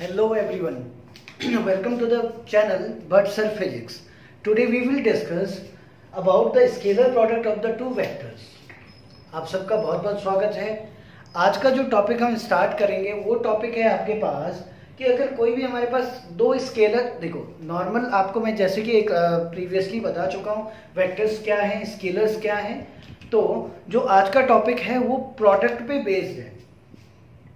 Hello everyone, welcome to the channel But Sir Physics. Today we will discuss about the scalar product of the two vectors. आप सबका बहुत बहुत स्वागत है। आज का जो टॉपिक हम स्टार्ट करेंगे वो टॉपिक है आपके पास कि अगर कोई भी हमारे पास दो स्केलर, देखो नॉर्मल आपको मैं जैसे कि एक प्रीवियसली बता चुका हूँ वेक्टर्स क्या हैं, स्केलर्स क्या हैं। तो जो आज का टॉपिक है वो प्रोडक्ट पे बेस्ड है,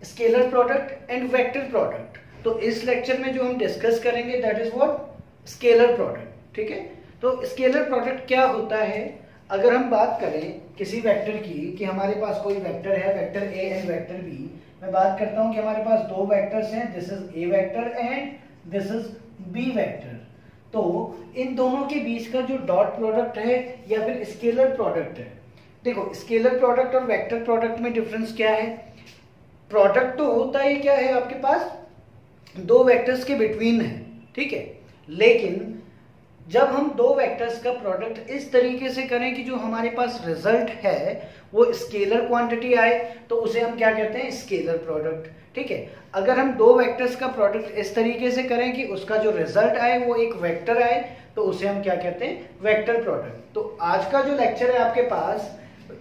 scalar product and vector product. तो इस लेक्चर में जो हम डिस्कस करेंगे that is what scalar product. ठीक है, तो स्केलर प्रोडक्ट क्या होता है? अगर हम बात करें किसी वेक्टर की कि हमारे पास कोई वेक्टर है, vector A and vector B, मैं बात करता हूं कि हमारे पास दो वेक्टर्स हैं, this is A vector and this is B vector. तो इन दोनों के बीच का जो डॉट प्रोडक्ट है या फिर स्केलर प्रोडक्ट है, देखो स्केलर प्रोडक्ट और वेक्टर प्रोडक्ट में डिफरेंस क्या है? प्रोडक्ट तो होता ही क्या है, आपके पास दो वेक्टर्स के बिटवीन है, ठीक है। लेकिन जब हम दो वेक्टर्स का प्रोडक्ट इस तरीके से करें कि जो हमारे पास रिजल्ट है वो स्केलर क्वांटिटी आए तो उसे हम क्या कहते हैं? Scalar product. ठीक है, अगर हम दो वेक्टर्स का प्रोडक्ट इस तरीके से करें कि उसका जो रिजल्ट आए वो एक वेक्टर आए तो उसे हम क्या कहते हैं? Vector product. तो आज का जो लेक्चर है आपके पास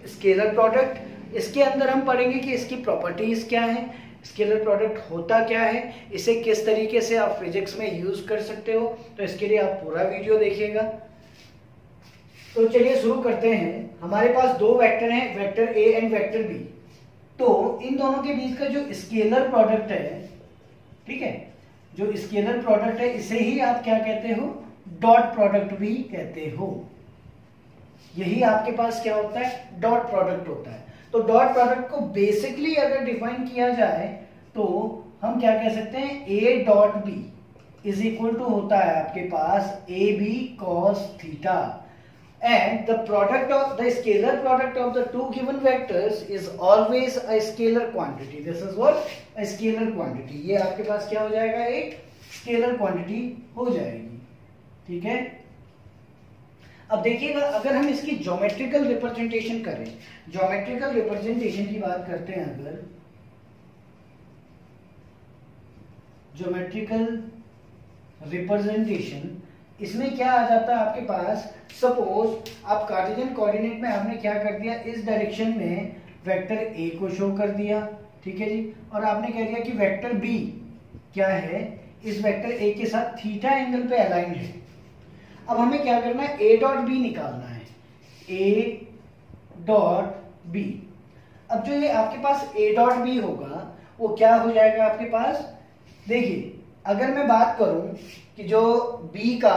स्केलर प्रोडक्ट, इसके अंदर हम पढ़ेंगे कि इसकी प्रॉपर्टीज क्या है, स्केलर प्रोडक्ट होता क्या है, इसे किस तरीके से आप फिजिक्स में यूज कर सकते हो। तो इसके लिए आप पूरा वीडियो देखिएगा। तो चलिए शुरू करते हैं। हमारे पास दो वेक्टर हैं, vector A and vector B. तो इन दोनों के बीच का जो स्केलर प्रोडक्ट है, ठीक है, जो स्केलर प्रोडक्ट है इसे ही आप क्या कहते हो? डॉट प्रोडक्ट भी कहते हो। यही आपके पास क्या होता है? डॉट प्रोडक्ट होता है। तो डॉट प्रोडक्ट को बेसिकली अगर डिफाइन किया जाए तो हम क्या कह सकते हैं? A dot B is equal to होता है आपके पास A B cos theta, and the product of the scalar product of the two given vectors is always a scalar quantity. This is what? A scalar quantity. ये आपके पास क्या हो जाएगा? एक स्केलर क्वांटिटी हो जाएगी। ठीक है, अब देखिएगा अगर हम इसकी ज्योमेट्रिकल रिप्रेजेंटेशन करें, ज्योमेट्रिकल रिप्रेजेंटेशन की बात करते हैं, अगर ज्योमेट्रिकल रिप्रेजेंटेशन इसमें क्या आ जाता है आपके पास? सपोज आप कार्टेशियन कोऑर्डिनेट में आपने क्या कर दिया, इस डायरेक्शन में वेक्टर ए को शो कर दिया, ठीक है जी, और आपने कह दिया कि वेक्टर बी क्या है, इस वेक्टर ए के साथ थीटा एंगल पे अलाइन है। अब हमें क्या करना है? ए डॉट बी निकालना है, ए डॉट बी। अब जो ये आपके पास ए डॉट बी होगा वो क्या हो जाएगा आपके पास? देखिए अगर मैं बात करूं कि जो बी का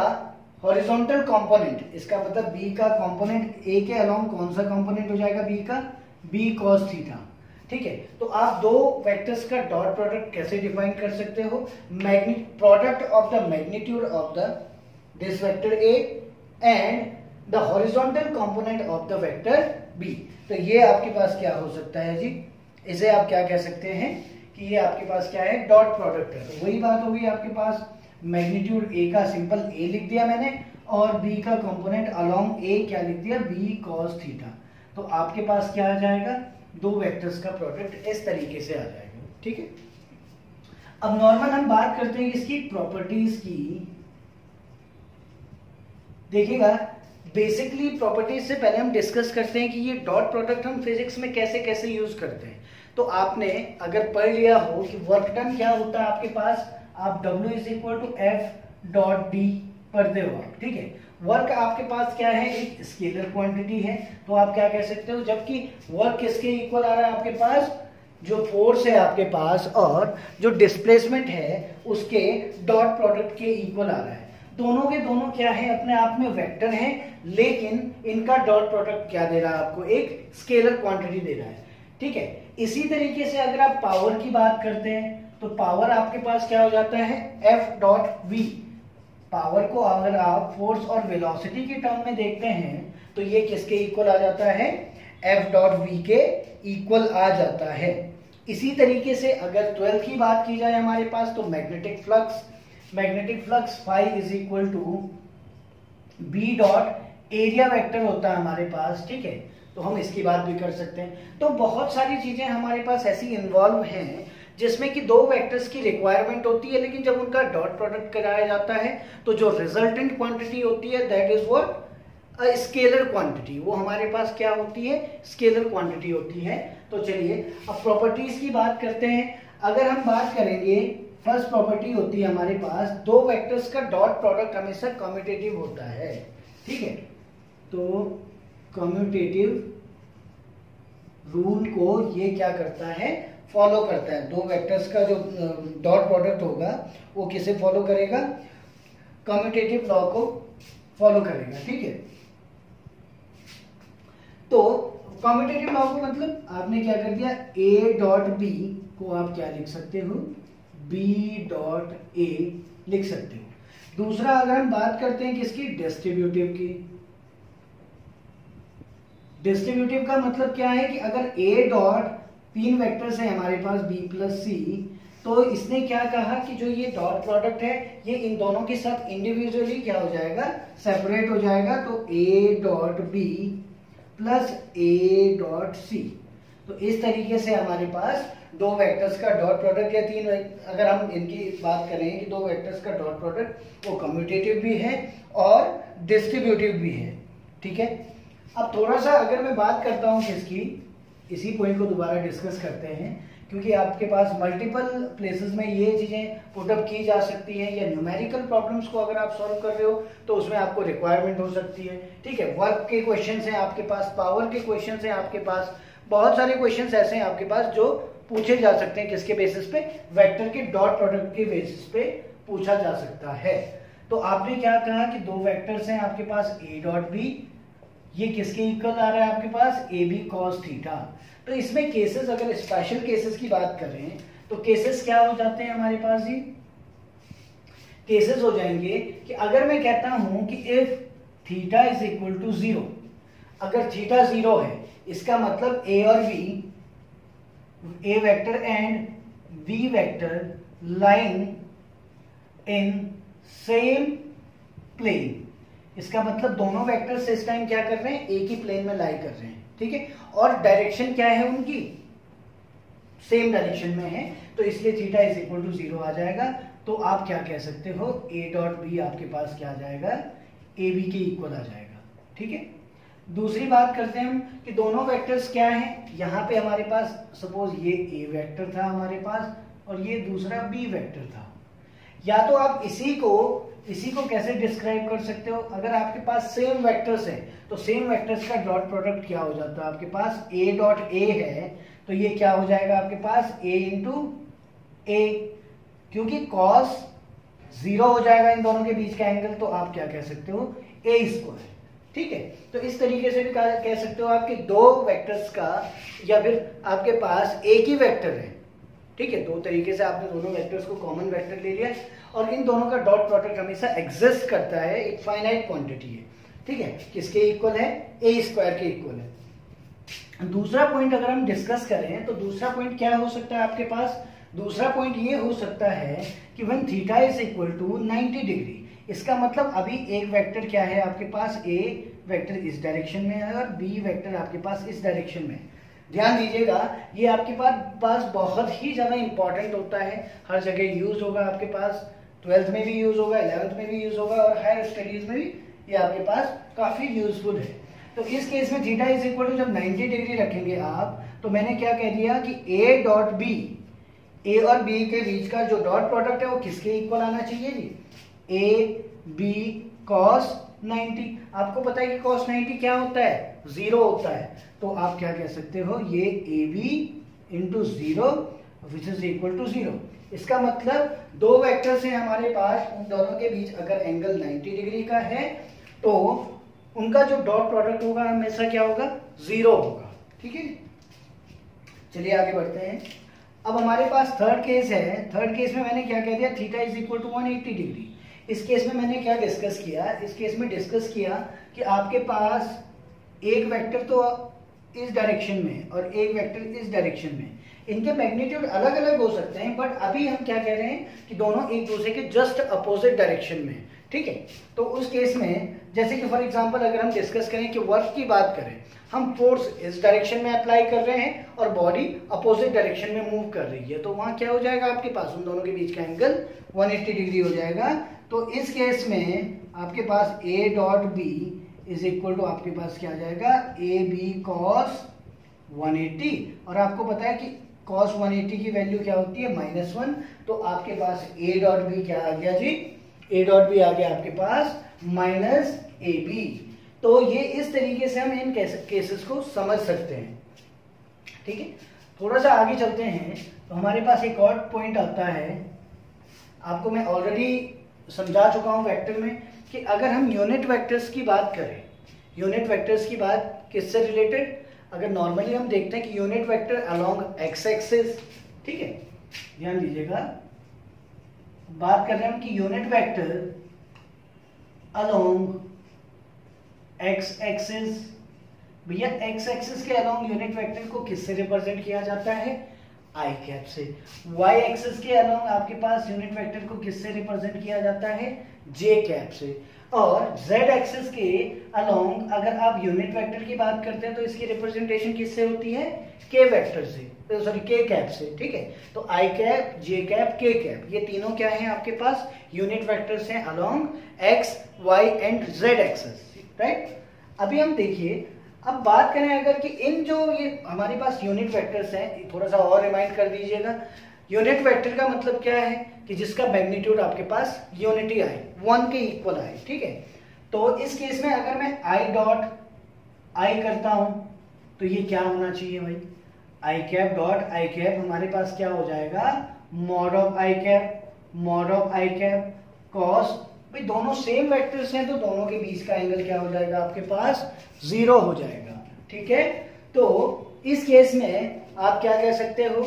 हॉरिजॉन्टल कंपोनेंट, इसका मतलब बी का कंपोनेंट ए के अलोंग कौन सा कंपोनेंट हो जाएगा? बी का, बी कॉस थीटा। ठीक है, तो आप दो वेक्टर्स का डॉट प्रोडक्ट कैसे डिफाइन कर सकते हो? Product of the magnitude of the this vector A and the horizontal component of the vector B। तो ये आपके पास क्या हो सकता है जी? इसे आप क्या कह सकते हैं कि ये आपके पास क्या है? डॉट प्रोडक्ट है। तो वही बात होगी आपके पास, मैग्नीट्यूड A का सिंपल A लिख दिया मैंने और B का कंपोनेंट अलोंग A क्या लिख दिया? B cos theta. तो आपके पास क्या आ जाएगा? दो वेक्टर्स का प्रोडक्ट इस तरीके से आ जाएगा। ठीक है, अब नॉर्मल हम बात करते हैं इसकी प्रॉपर्टीज की। देखिएगा बेसिकली प्रॉपर्टीज से पहले हम डिस्कस करते हैं कि ये डॉट प्रोडक्ट हम फिजिक्स में कैसे कैसे यूज करते हैं। तो आपने अगर पढ़ लिया हो कि वर्क डन क्या होता है आपके पास, आप W is equal to F dot D पढ़ते हो आप। ठीक है, वर्क आपके पास क्या है? एक स्केलर क्वांटिटी है। तो आप क्या कह सकते हो? जबकि वर्क किसके इक्वल आ रहा है आपके पास? जो फोर्स है आपके पास और जो डिस्प्लेसमेंट है उसके डॉट प्रोडक्ट के इक्वल आ रहा है। दोनों के दोनों क्या है? अपने आप में वेक्टर हैं, लेकिन इनका डॉट प्रोडक्ट क्या दे रहा है आपको? एक स्केलर क्वांटिटी दे रहा है। ठीक है, इसी तरीके से अगर आप पावर की बात करते हैं तो पावर आपके पास क्या हो जाता है? F dot we. पावर को अगर आप फोर्स और वेलोसिटी के टर्म में देखते हैं तो ये किसके इक्वल आ जाता है? एफ डॉट वी के इक्वल आ जाता है। इसी तरीके से अगर 12 की बात की जाए हमारे पास तो magnetic flux phi is equal to B dot area vector होता है हमारे पास। ठीक है, तो हम इसकी बात भी कर सकते हैं। तो बहुत सारी चीजें हमारे पास ऐसी इन्वॉल्व हैं जिसमें कि दो वेक्टर्स की रिक्वायरमेंट होती है, लेकिन जब उनका डॉट प्रोडक्ट कराया जाता है तो जो रिजल्टेंट क्वांटिटी होती है that is what scalar quantity. वो हमारे पास क्या होती है, स्केलर क्वांटिटी होती है। तो चलिए अब प्रॉपर्टीज की बात करते हैं। अगर हम बात करेंगे, फर्स्ट प्रॉपर्टी होती है हमारे पास, दो वेक्टर्स का डॉट प्रोडक्ट हमेशा कम्यूटेटिव होता है। ठीक है, तो कम्यूटेटिव रूल को ये क्या करता है, फॉलो करता है। दो वेक्टर्स का जो डॉट प्रोडक्ट होगा वो किसे फॉलो करेगा, कम्यूटेटिव लॉ को फॉलो करेगा। ठीक है, तो कम्यूटेटिव लॉ को मतलब आपने क्या कर दिया, ए डॉट बी को आप क्या लिख सकते हो, बी डॉट ए लिख सकते हो। दूसरा अगर हम बात करते हैं किसकी, डिस्ट्रीब्यूटिव की। डिस्ट्रीब्यूटिव का मतलब क्या है कि अगर ए डॉट, तीन वेक्टर्स है हमारे पास बी प्लस सी, तो इसने क्या कहा कि जो ये डॉट प्रोडक्ट है ये इन दोनों के साथ इंडिविजुअली क्या हो जाएगा, सेपरेट हो जाएगा। तो A dot B plus A dot C, तो इस तरीके से हमारे पास दो वेक्टर्स का डॉट प्रोडक्ट या तीन, अगर हम इनकी बात करें कि दो वेक्टर्स का डॉट प्रोडक्ट वो कम्यूटेटिव भी है और डिस्ट्रीब्यूटिव भी है। ठीक है, अब थोड़ा सा अगर मैं बात करता हूं किसकी, इसी पॉइंट को दोबारा डिस्कस करते हैं, क्योंकि आपके पास मल्टीपल प्लेसेस में ये चीजें पुटअप की जा सकती हैं, या न्यूमेरिकल प्रॉब्लम्स को अगर आप सॉल्व कर रहे हो तो उसमें आपको रिक्वायरमेंट हो सकती है। ठीक है, वर्क के क्वेश्चंस हैं आपके पास, पावर के क्वेश्चंस हैं आपके पास, बहुत सारे क्वेश्चंस ऐसे हैं आपके पास जो पूछे जा सकते हैं। किसके बेसिस पे, वेक्टर के डॉट प्रोडक्ट के बेसिस पे पूछा जा सकता है। तो आपने क्या कहा कि दो वेक्टर्स हैं आपके पास ए डॉट बी, ये किसके इक्वल आ रहा है आपके पास, ए बी कॉस थीटा। तो इसमें केसेस, अगर स्पेशल केसेस की बात करें तो केसेस क्या हो जाते हैं हमारे पास, जी केसेस हो जाएंगे कि अगर मैं कहता हूं कि if theta is equal to 0, अगर थीटा 0 है इसका मतलब ए और B, A vector and B vector line in same plane. इसका मतलब दोनों वेक्टर्स इस टाइम क्या कर रहे हैं, एक ही प्लेन में लाई कर रहे हैं। ठीक है, और डायरेक्शन क्या है उनकी, सेम डायरेक्शन में है, तो इसलिए थीटा इज इक्वल टू 0 आ जाएगा। तो आप क्या कह सकते हो, ए डॉट बी आपके पास क्या आ जाएगा, ए बी के इक्वल आ जाएगा। ठीक है, दूसरी बात करते हैं हम कि दोनों वेक्टर्स क्या हैं, यहां पे हमारे पास सपोज ये ए वेक्टर था हमारे पास और ये दूसरा बी वेक्टर था। या तो आप इसी को कैसे डिस्क्राइब कर सकते हो, अगर आपके पास सेम वेक्टर्स है तो सेम वेक्टर्स का डॉट प्रोडक्ट क्या हो जाता है आपके पास, ए डॉट ए है तो ये क्या हो जाएगा आपके पास, ए इंटू ए, क्योंकि कॉस 0 हो जाएगा इन दोनों के बीच का एंगल, तो आप क्या कह सकते हो, ए स्क्वायर। ठीक है, तो इस तरीके से भी कह सकते हो आपके दो वेक्टर्स का, या फिर आपके पास एक ही वेक्टर है। ठीक है, दो तरीके से आपने दोनों वेक्टर्स को कॉमन वेक्टर ले लिया और इन दोनों का डॉट प्रोडक्ट हमेशा एग्जिस्ट करता है, एक फाइनाइट क्वांटिटी है। ठीक है, किसके इक्वल है, ए स्क्वायर के इक्वल है। दूसरा पॉइंट अगर हम डिस्कस करें तो दूसरा पॉइंट क्या हो सकता है आपके पास, दूसरा पॉइंट ये हो सकता है कि when theta is equal to 90 degree, इसका मतलब अभी एक वेक्टर क्या है आपके पास, ए वेक्टर इस डायरेक्शन में है और बी वेक्टर आपके पास इस डायरेक्शन में। ध्यान दीजिएगा, ये आपके पास बहुत ही ज्यादा इंपॉर्टेंट होता है, हर जगह यूज होगा आपके पास, 12th में भी यूज होगा, 11th में भी यूज होगा और हायर स्टडीज में भी ये आपके पास काफी यूजफुल है। तो इस केस में थीटा इज इक्वल टू जब 90 डिग्री रखेंगे आप, तो मैंने क्या कह दिया कि ए डॉट बी, ए और बी के बीच का जो डॉट प्रोडक्ट है वो किसके इक्वल आना चाहिए जी, ए बी कॉस 90। आपको पता है कि कॉस 90 क्या होता है, 0 होता है, तो आप क्या कह सकते हो, ये A B into 0 which is equal to 0। इसका मतलब दो वेक्टर्स हैं हमारे पास, उन दोनों के बीच अगर एंगल 90 डिग्री का है तो उनका जो डॉट प्रोडक्ट होगा हमेशा क्या होगा, 0 होगा। ठीक है, चलिए आगे बढ़ते हैं। अब हमारे पास थर्ड केस है, थर्ड केस में मैंने क्या कह दिया, theta is equal to 180 degree. इस केस में मैंने क्या डिस्कस किया, इस केस में डिस्कस किया कि आपके पास एक वेक्टर तो इस डायरेक्शन में और एक वेक्टर इस डायरेक्शन में, इनके मैग्नीट्यूड अलग अलग हो सकते हैं, बट अभी हम क्या कह रहे हैं कि दोनों एक दूसरे के जस्ट अपोजिट डायरेक्शन में। ठीक है। तो उस केस में जैसे कि फॉर एग्जांपल अगर हम डिस्कस करें कि वर्क की बात करें, हम फोर्स इस डायरेक्शन में अप्लाई कर रहे हैं और बॉडी अपोजिट डायरेक्शन में मूव कर रही है, तो वहां क्या हो जाएगा आपके पास, उन दोनों के बीच का एंगल 180 डिग्री हो जाएगा। तो इस केस में आपके पास A dot B is equal to आपके पास क्या आ जाएगा, ए बी कॉस 180, और आपको पता है कि cos 180 की वैल्यू क्या होती है, -1। तो आपके पास a डॉट बी क्या आ गया जी, a डॉट बी आ गया आपके पास -ab। तो ये इस तरीके से हम इन केसेस को समझ सकते हैं, ठीक है। थोड़ा सा आगे चलते हैं तो हमारे पास एक और पॉइंट आता है, आपको मैं ऑलरेडी समझा चुका हूं वेक्टर में, कि अगर हम यूनिट वेक्टर्स की बात करें, यूनिट वेक्टर्स की बात किससे रिलेटेड, अगर नॉर्मली हम देखते हैं कि unit vector along x axis, ठीक है, ध्यान दीजिएगा, बात कर रहे हैं हम कि unit vector along x axis, भैया एक्स एक्सिस के अलोंग यूनिट वेक्टर को किससे रिप्रेजेंट किया जाता है, आई कैप से। वाई एक्सिस के अलोंग आपके पास यूनिट वेक्टर को किससे रिप्रेजेंट किया जाता है, जे कैप से। और z एक्सिस के अलोंग अगर आप यूनिट वेक्टर की बात करते हैं तो इसकी रिप्रेजेंटेशन किससे होती है, k वेक्टर से, सॉरी k कैप से, ठीक है। तो i cap, j cap, k cap, ये तीनों क्या हैं आपके पास, यूनिट वेक्टर्स हैं along x, y and z axis, right. अभी हम देखिए, अब बात करें अगर कि इन जो ये हमारे पास यूनिट वेक्टर्स हैं, थोड़ा सा और रिमाइंड कर दीजिएगा, यूनिट वेक्टर का मतलब क्या है कि जिसका मैग्नीट्यूड आपके पास यूनिटी आए, 1 के इक्वल आए, ठीक है। तो इस केस में अगर मैं आई डॉट आई करता हूं तो ये क्या होना चाहिए भाई, आई कैप डॉट आई कैप हमारे पास क्या हो जाएगा, mod of I cap, mod of I cap cos, भाई दोनों सेम वेक्टर्स हैं तो दोनों के बीच का एंगल क्या हो जाएगा आपके पास, 0 हो जाएगा, ठीक है। तो इस केस में आप क्या कह सकते हो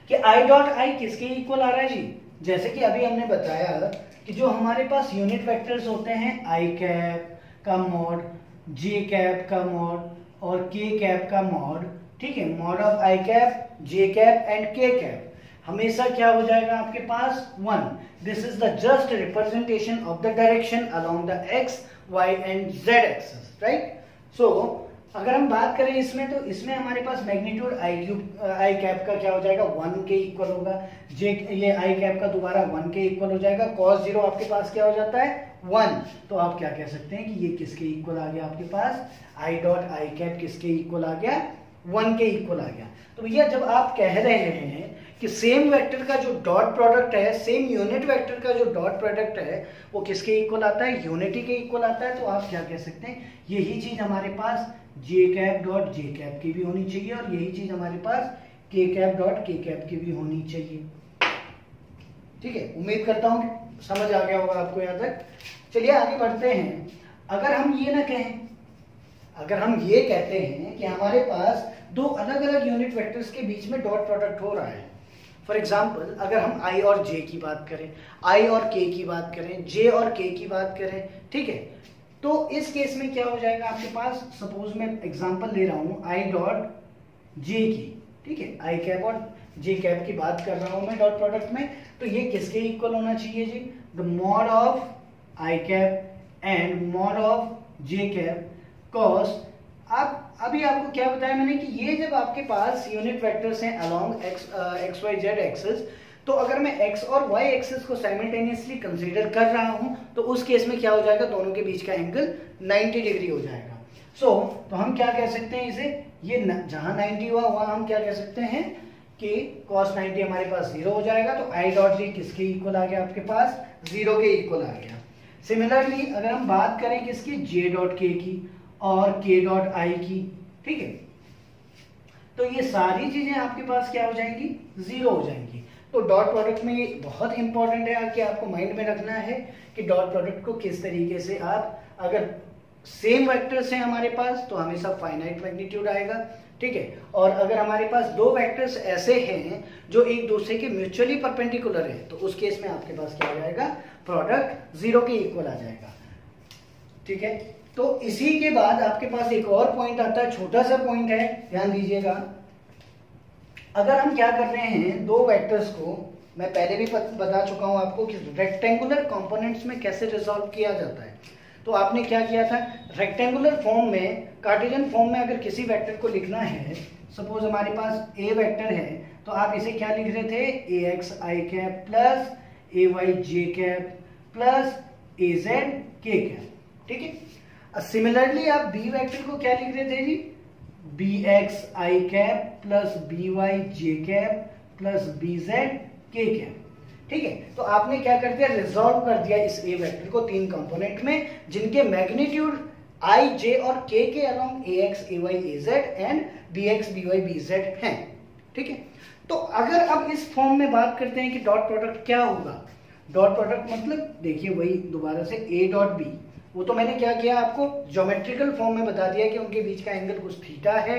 कि आई डॉट आई किसके इक्वल आ रहा है जी, जैसे कि अभी हमने बताया कि जो हमारे पास यूनिट वेक्टर्स होते हैं, आई कैप का मॉड, जे कैप का मॉड और के कैप का मॉड, ठीक है, mod of I cap, J cap and K cap हमेशा क्या हो जाएगा आपके पास, 1। This is the just representation of the direction along the X, Y and Z axis, right. So अगर हम बात करें इसमें, तो इसमें हमारे पास मैग्नीट्यूड आई कैप का क्या हो जाएगा, 1 के इक्वल होगा, जे ये आई कैप का दोबारा 1 के इक्वल हो जाएगा, cos 0 आपके पास क्या हो जाता है, 1। तो आप क्या कह सकते हैं कि ये किसके इक्वल आ गया आपके पास, आई डॉट आई कैप किसके इक्वल आ गया, 1 के इक्वल आ गया। तो भैया जब आप कह रहे हैं कि सेम वेक्टर का जो डॉट प्रोडक्ट है, सेम यूनिट वेक्टर का जो डॉट प्रोडक्ट है वो किसके इक्वल आता है, यूनिटी के इक्वल आता है, तो आप क्या कह सकते हैं, यही चीज हमारे पास जे कैप डॉट जे कैप की भी होनी चाहिए और यही चीज हमारे पास के कैप डॉट के कैप की भी होनी चाहिए, ठीक है। उम्मीद करता हूं समझ आ गया होगा आपको यहाँ तक। चलिए आगे बढ़ते हैं। अगर हम ये ना कहें, अगर हम ये कहते हैं कि हमारे पास दो अलग अलग यूनिट वेक्टर्स के बीच में डॉट प्रोडक्ट हो रहा है, फॉर एग्जाम्पल अगर हम आई और जे की बात करें, आई और के की बात करें, जे और के की बात करें, ठीक है, तो इस केस में क्या हो जाएगा आपके पास, सपोज मैं एग्जांपल ले रहा हूं आई डॉट जे की, ठीक है, आई कैप और जे कैप की बात कर रहा हूं मैं डॉट प्रोडक्ट में, तो ये किसके इक्वल होना चाहिए जी, the mod of I cap and mod of J cap cos. आप अभी आपको क्या बताया मैंने कि ये जब आपके पास यूनिट वेक्टर्स हैं along X Y Z axis, तो अगर मैं x और y एक्सिस को साइमल्टेनियसली कंसीडर कर रहा हूं तो उस केस में क्या हो जाएगा, दोनों के बीच का एंगल 90 डिग्री हो जाएगा। तो हम क्या कह सकते हैं इसे, ये जहां 90 हुआ वहां हम क्या कह सकते हैं कि cos 90 हमारे पास 0 हो जाएगा, तो i डॉट जी किसके इक्वल आ गया आपके पास, 0 के इक्वल आ गया। सिमिलरली अगर हम बात करें किसकी, j डॉट k की और k डॉट i की, ठीक है, तो ये सारी चीजें आपके पास क्या हो जाएंगी, 0 हो जाएंगी। तो डॉट प्रोडक्ट में ये बहुत इंपॉर्टेंट है कि आपको माइंड में रखना है कि डॉट प्रोडक्ट को किस तरीके से आप, अगर सेम वेक्टर्स हैं हमारे पास तो हमेशा फाइनाइट मैग्नीट्यूड आएगा, ठीक है, और अगर हमारे पास दो वेक्टर्स ऐसे हैं जो एक दूसरे के म्यूचुअली परपेंडिकुलर है तो उस केस में आपके पास क्या आ जाएगा, प्रोडक्ट 0 के इक्वल आ जाएगा, ठीक है। तो इसी के बाद आपके पास एक और पॉइंट आता है, छोटा सा पॉइंट है, ध्यान दीजिएगा। अगर हम क्या कर रहे हैं, दो वेक्टर्स को मैं पहले भी बता चुका हूँ आपको कि रेक्टेंगुलर कंपोनेंट्स में कैसे रिजॉल्व किया जाता है। तो आपने क्या किया था, रेक्टेंगुलर फॉर्म में, कार्टेशियन फॉर्म में अगर किसी वेक्टर को लिखना है, सपोज हमारे पास ए वेक्टर है, तो आप इसे क्या लिख रहे थे, ए x I cap plus A Y J cap plus A Z K cap, ठीक है। सिमिलरली आप बी वेक्टर को क्या लिख रहे थे जी, B X I cap plus B Y J cap plus B Z K cap, ठीक है। तो आपने क्या कर दिया, रिजॉल्व कर दिया इस ए वेक्टर को तीन कंपोनेंट में, जिनके मैग्नीट्यूड आई जे और K along A X A Y A Z and B X B Y B Z हैं, ठीक है। तो अगर अब इस फॉर्म में बात करते हैं कि डॉट प्रोडक्ट क्या होगा, डॉट प्रोडक्ट मतलब देखिए वही दोबारा से ए डॉट बी, वो तो मैंने क्या किया आपको ज्योमेट्रिकल फॉर्म में बता दिया कि उनके बीच का एंगल कुछ थीटा है,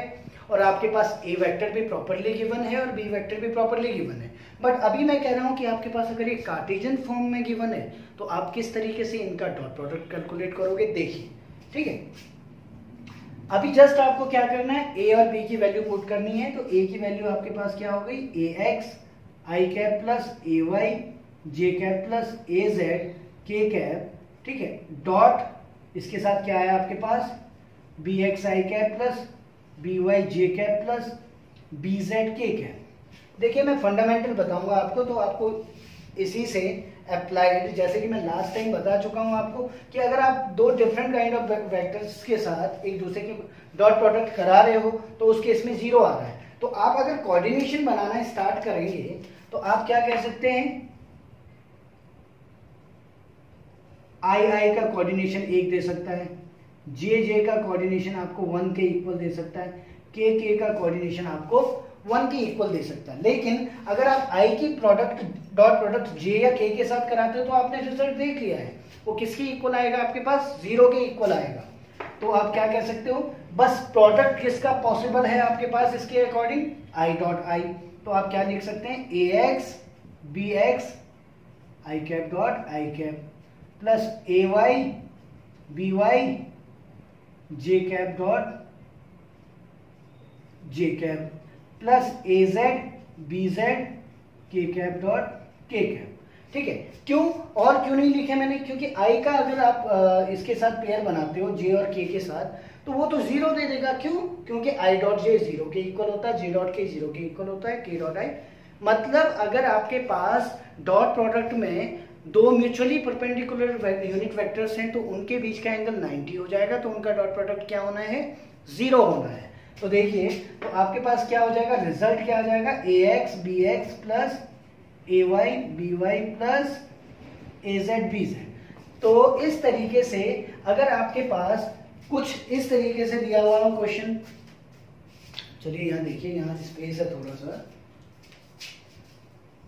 और आपके पास ए वेक्टर भी प्रॉपर्ली गिवन है और बी वेक्टर भी प्रॉपर्ली गिवन है। बट अभी मैं कह रहा हूं कि आपके पास अगर ये कार्टेशियन फॉर्म में गिवन है तो आप किस तरीके से इनका डॉट प्रोडक्ट कैलकुलेट करोगे, देखिए, ठीक है। अभी जस्ट आपको क्या करना है, ए और बी की वैल्यू पुट करनी है। तो ए की वैल्यू आपके पास क्या हो गई, ए x I cap plus A Y J cap plus A Z K cap, ठीक है, डॉट इसके साथ क्या है आपके पास, B X I cap plus B Y J cap plus B Z K cap. देखिए मैं फंडामेंटल बताऊंगा आपको, तो आपको इसी से अप्लाइड, जैसे कि मैं लास्ट टाइम बता चुका हूं आपको कि अगर आप दो डिफरेंट काइंड ऑफ वेक्टर्स के साथ एक दूसरे के डॉट प्रोडक्ट करा रहे हो तो उस केस में जीरो आ रहा है, तो आप अगर कोऑर्डिनेशन बनाना स्टार्ट करेंगे तो आप क्या कह सकते हैं, आई आई का कोऑर्डिनेशन 1 दे सकता है, जे जे का कोऑर्डिनेशन आपको 1 के इक्वल दे सकता है, के का कोऑर्डिनेशन आपको 1 के इक्वल दे सकता है। लेकिन अगर आप आई की प्रोडक्ट डॉट प्रोडक्ट जे या के साथ कराते हो तो आपने रिजल्ट देख लिया है, वो किसके इक्वल आएगा, आपके पास 0 के इक्वल आएगा। तो आप क्या कह सकते हो, बस प्रोडक्ट किसका पॉसिबल है आपके पास इसके अकॉर्डिंग, आई डॉट आई। तो आप क्या लिख सकते हैं, A X B X I cap dot I cap plus A Y B Y J cap dot J cap plus A Z B Z K cap dot K cap, ठीक है। क्यों और क्यों नहीं लिखे मैंने, क्योंकि आई का अगर आप इसके साथ पेयर बनाते हो जे और के साथ तो वो तो 0 दे देगा। क्यों, क्योंकि आई डॉट जे 0 के इक्वल होता है, जे डॉट के 0 के इक्वल होता है, के डॉट आई। मतलब अगर आपके पास डॉट प्रोडक्ट में दो म्यूचुअली परपेंडिकुलर यूनिट वेक्टर्स हैं तो उनके बीच का एंगल 90 हो जाएगा, तो उनका डॉट प्रोडक्ट क्या होना है, 0 होना है। तो देखिए तो आपके पास क्या हो जाएगा, रिजल्ट क्या आ जाएगा, ए X B x plus A Y B Y plus A Z B Z. तो इस तरीके से अगर आपके पास कुछ इस तरीके से दिया हुआ हो क्वेश्चन, चलिए यहाँ देखिए, यहाँ स्पेस है थोड़ा सा,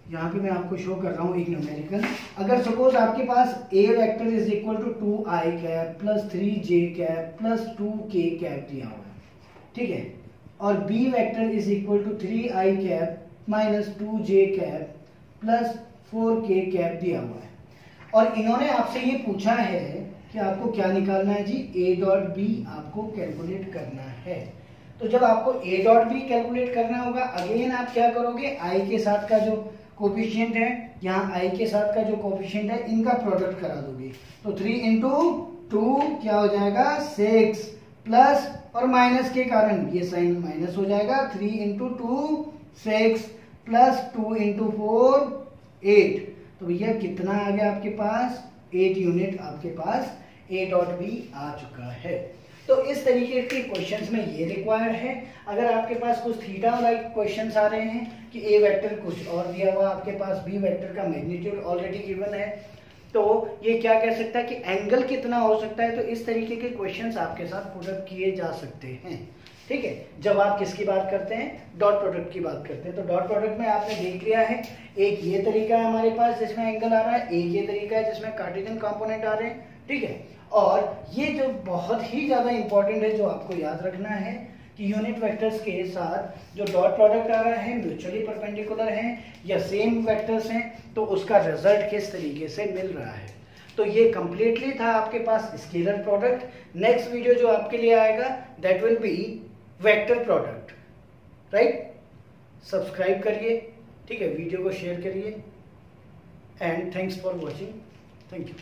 यहाँ पे मैं आपको शो कर रहा हूँ एक न्यूमेरिकल। अगर सपोज आपके पास A vector is equal to 2i cap plus 3j cap plus 2k cap दिया हुआ है, ठीक है, और B vector is equal to 3i cap minus 2j cap plus 4k cap दिया हुआ है, और इन्होंने आपसे ये पूछा है कि आपको क्या निकालना है जी, ए डॉट बी आपको कैलकुलेट करना है। तो जब आपको ए डॉट बी कैलकुलेट करना होगा, अगेन आप क्या करोगे, आई के साथ का जो कोफिशिएंट है, यहाँ आई के साथ का जो कोफिशिएंट है, इनका प्रोडक्ट करा दोगे। तो 3 इंटू 2 क्या हो जाएगा, 6 प्लस और माइनस के कारण ये साइन माइनस हो जाएगा, 3 इंटू 2 6 प्लस 2 इंटू 4 8। तो भैया कितना आ गया आपके पास, 8 यूनिट आपके पास ए डॉट बी आ चुका है। तो इस तरीके के क्वेश्चंस में ये रिक्वायर्ड है। अगर आपके पास कुछ थीटा लाइक क्वेश्चंस आ रहे हैं कि ए वेक्टर कुछ और दिया हुआ, आपके पास बी वेक्टर का मैग्नीट्यूड ऑलरेडी गिवन है, तो ये क्या कह सकता है कि एंगल कितना हो सकता है, तो इस तरीके के क्वेश्चंस आपके साथ पुटअप किए जा सकते हैं, ठीक है। जब आप किसकी बात करते हैं, डॉट प्रोडक्ट की बात करते हैं। तो डॉट प्रोडक्ट में आपने देख लिया है, एक ये तरीका है हमारे पास जिसमें एंगल आ रहा है, एक ये तरीका है जिसमें कार्टेशियन कंपोनेंट आ रहे हैं, ठीक है। और ये जो बहुत ही ज्यादा इंपॉर्टेंट है, जो आपको याद रखना है कि यूनिट वेक्टर्स के साथ जो डॉट प्रोडक्ट आ रहा है, म्यूचुअली परपेंडिकुलर हैं या सेम वेक्टर्स हैं, तो उसका रिजल्ट किस तरीके से मिल रहा है। तो ये कंप्लीटली था आपके पास स्केलर प्रोडक्ट। नेक्स्ट वीडियो जो आपके लिए आएगा that will be vector product, right. Subscribe करिए, ठीक है, वीडियो को शेयर करिए। and thanks for watching. Thank you.